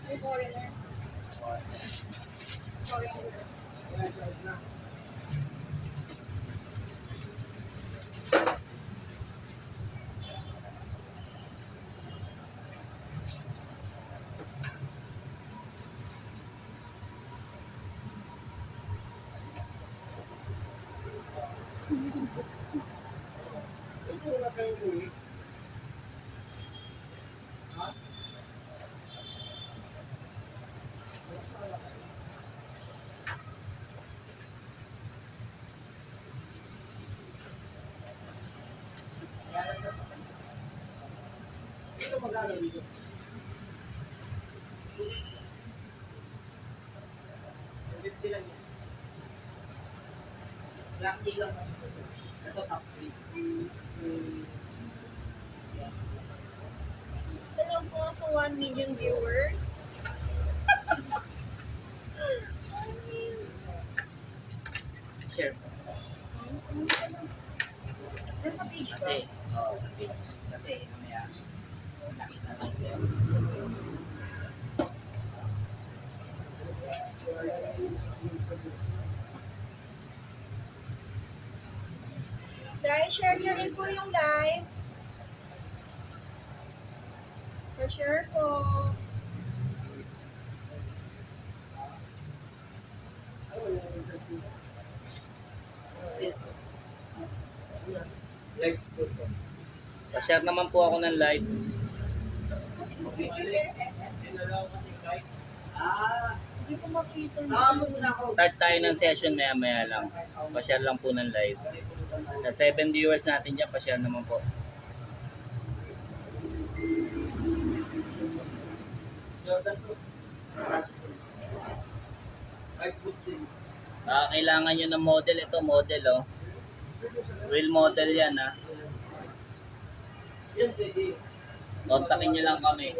Yung foreigner. Foreigner. Ito wala kayong uli. Ha? Ito magkano dito? $50 lang yan. Plastic lang kasi ito. Ito top 3. Hello po sa 1 million viewers. Share po. Nasa page ba? Kasi, oo, sa page. Kasi, mamaya, nakita natin. Dahil share niyo rin po yung live. Pa-share po. Live school ko. Pa-share naman po ako ng live. Ah, Hindi ko makita. tama mo na ako. Start tayo ng session maya-maya lang. Pa-share lang po ng live. Sa 7 viewers natin dyan, pa-share naman po. Jordan to. Ay, good din. Kailangan nyo ng model. Ito, model, oh. Real model yan, ha. Yan, pwede. Kontakin nyo lang kami.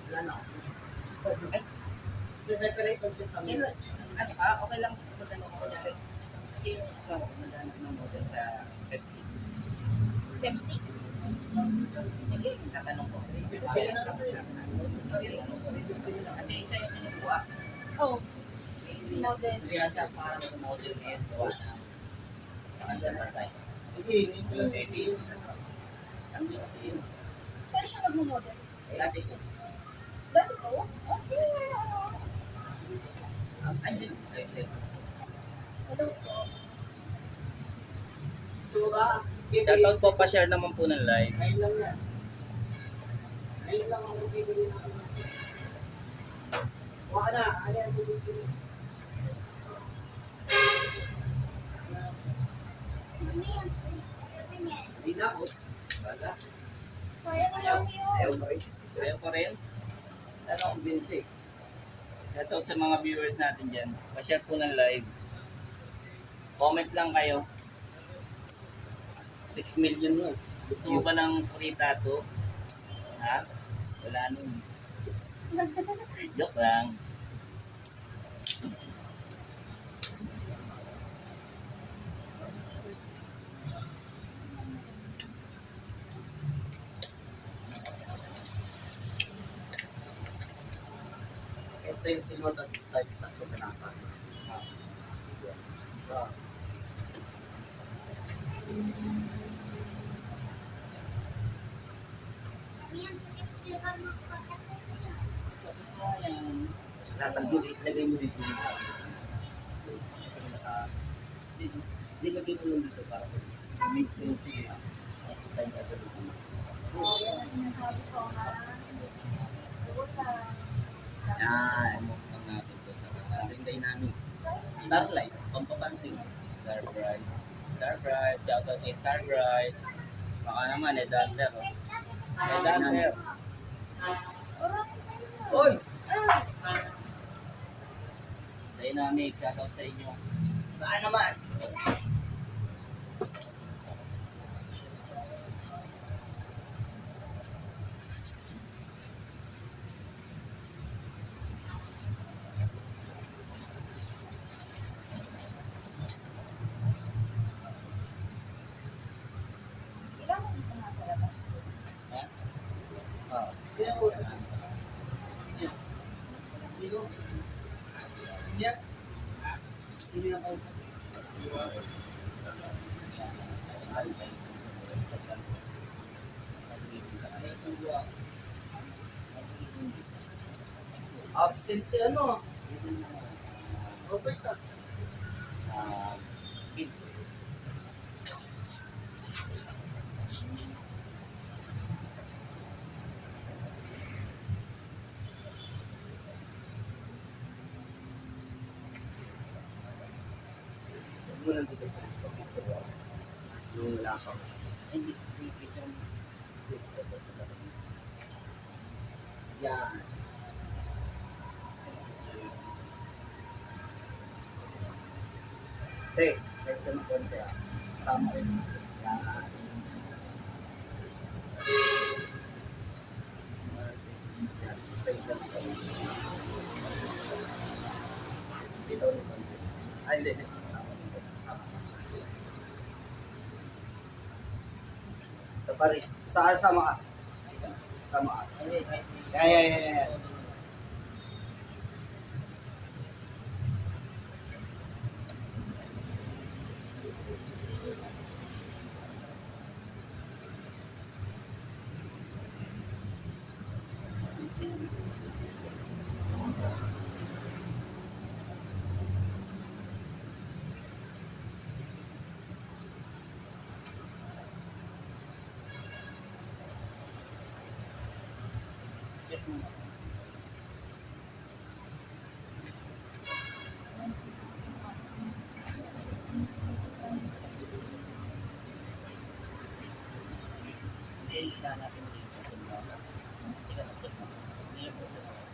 Wala na. So, separate ko dyan sa amin. Okay lang kung ano ko na rin. Kasi yung ikaw, maghanap ng model sa Pepsi. Pepsi? Sige, tatanong ko. Kasi na kasi. Kasi siya yung kinukuha. Oh, model. Kaya siya parang sa model na yun, gawa na. Andyan na tayo. Hindi, hindi. Baby. Ang yun. Saan siya nag-model? Dati ko. Dati ko? Oh, hindi nga na ano. Andyan. Hello po. Gusto mo ba? Shoutout po, pa-share naman po ng live. Ngayon lang yan. Ngayon lang ako bibili ng ano. Wala na. Ano yan bibili? Hindi na ako. Wala. Kaya naman yun. Ayaw ba rin? Ayaw ko rin. Ano ang binti? Shoutout sa mga viewers natin dyan. Pa-share po ng live. Comment lang kayo. 6 million mo. Gusto mo ba ng free tattoo? Ha? Wala nun. Joke lang. Stencil mo, tapos start tatlo ka na pa. Tatanggalin, ilagay mo dito. Hindi lagay mo lang dito para mix stencil. Tayo ka dito. Oh, yan ang sinasabi ko ha. Puta. Yan. Mukbang natin to sa Ating dynamic. Starlight, pampapansin. Starbright. Starbright. Shoutout kay Starbright. Baka naman, Edander. Edander. Orang kayo na. Oy! Dynamic. Shoutout sa inyo. Baka naman! Ilan mo dito nga sa labas? Ha? Oh. Yan po. Yan. Sino? Yan. Sino yung kausap? Absent si ano? Robert ah. Ah, kid. Huwag mo lang dito po. Picture ko. Yung wala ka. Hindi, hindi yung Yan. Hey, start ka ng konti ah. Sama rin. Yan. Yan. Start ka ng konti. Dito ulit konti. Ay, hindi. Tama. Sa pari. Saan sama ka? Sama ka. Ay. days na natin dito. Hindi ka na-check mo. Hindi po siya na-check.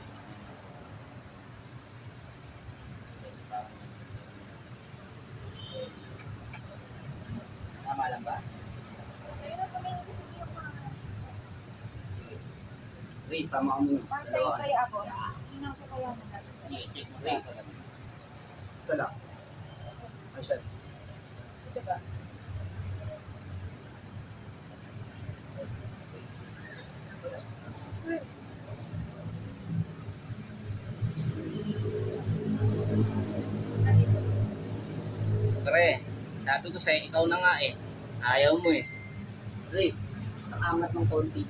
Tama lang ba? Ngayon na kami kasi hindi yung mga Ray, sama ka muna. part-time kaya ako. Hinang ko kaya mo natin. I-check mo sa ito. Isa lang. Asya. Ito ba? Pre, sabi ko sa'yo, ikaw na nga eh. Ayaw mo eh. Ray, nakaangat ng konti.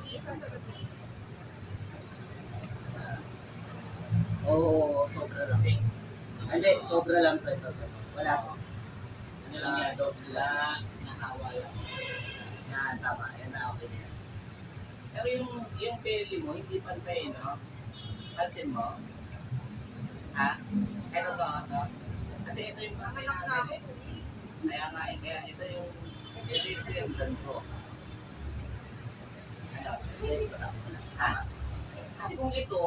Isasagot mo. Oo, sobra lang. Hindi, sobra lang. Ito. Wala ko. Ano lang yan? Sila nahawa lang. Yan, tama. Yan na, okay na yan. Pero yung belly mo, hindi pantay, no? Pansin mo? Ha? Ito to. Kasi ito yung pantay natin eh. Kaya nga eh, kaya ito yung resemblance ko. Ano? Ha? Kasi kung ito,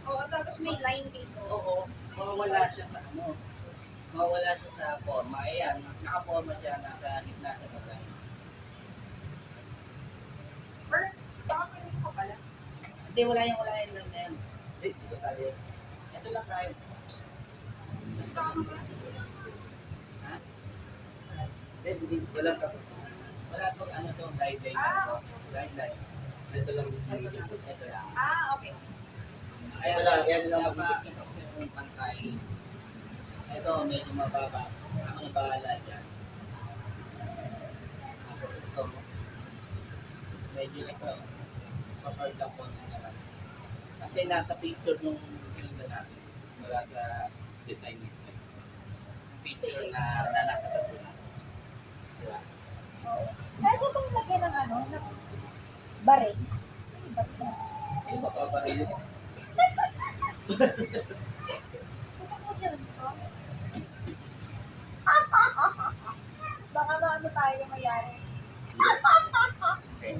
Oo, tapos may line dito. oo, mawawala siya sa ano. Mawawala siya sa forma. Ayan, nakaforma siya, nasa gitna siya ng line. Or, baka pwede ko pala. Hindi, wala yung line lang na yan. Hindi, dito sa akin. Ito lang tayo. Gusto ko naman kasi. Ha? Hindi, walang ka. Wala tong ano tong guideline na to. Guideline. Ito lang. Ito lang. Ah, okay. Kaya Wala, yan lang. napakita ko sa yung pantay. Ito, medyo mababa. Ako na bahala dyan. Ako, ito. Medyo ito. Papart lang po naman. Kasi nasa picture nung pinag natin. Wala sa design nito. Picture na nasa tattoo na. Diba? Oo. Kaya ko bang lagyan ng ano, ng baril? May baril. Sino ba pa rin yun? Punta mo dyan. Oh. Baka ano tayo mayari. Okay.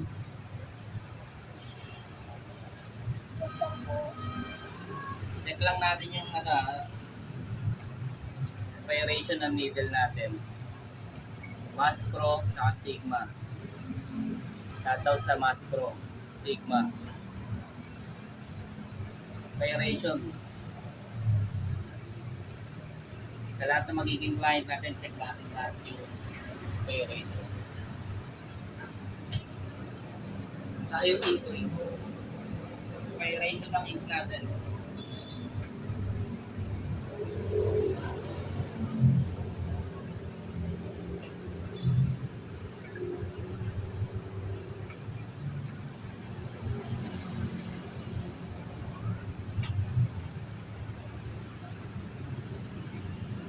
Check lang natin yung ano, inspiration ng needle natin. Mass Pro at Stigma. Shoutout sa Mass Pro, Stigma. Inspiration. Sa lahat na magiging client natin, check natin lahat yung inspiration. Saka yung ink ring. So, may ratio ng ink natin.